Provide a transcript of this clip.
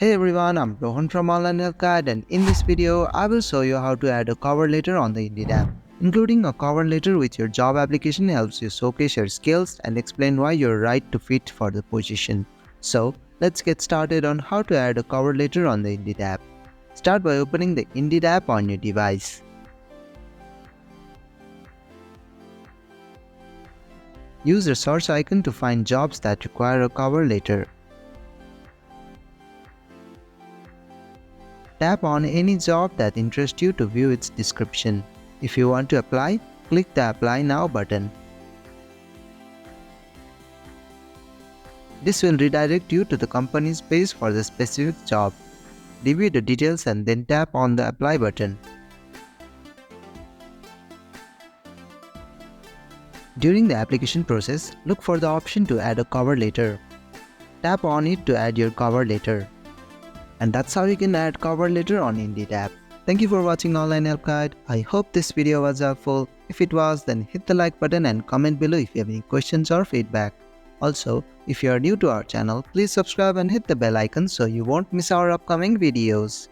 Hey everyone, I'm Rohan from Online Help Guide, and in this video, I will show you how to add a cover letter on the Indeed app. Including a cover letter with your job application helps you showcase your skills and explain why you're right to fit for the position. So, let's get started on how to add a cover letter on the Indeed app. Start by opening the Indeed app on your device. Use the search icon to find jobs that require a cover letter. Tap on any job that interests you to view its description. If you want to apply, click the Apply Now button. This will redirect you to the company's page for the specific job. Review the details and then tap on the Apply button. During the application process, look for the option to add a cover letter. Tap on it to add your cover letter. And that's how you can add cover letter on Indeed app. Thank you for watching Online Help Guide. I hope this video was helpful. If it was, then hit the like button and comment below if you have any questions or feedback. Also, if you are new to our channel, please subscribe and hit the bell icon so you won't miss our upcoming videos.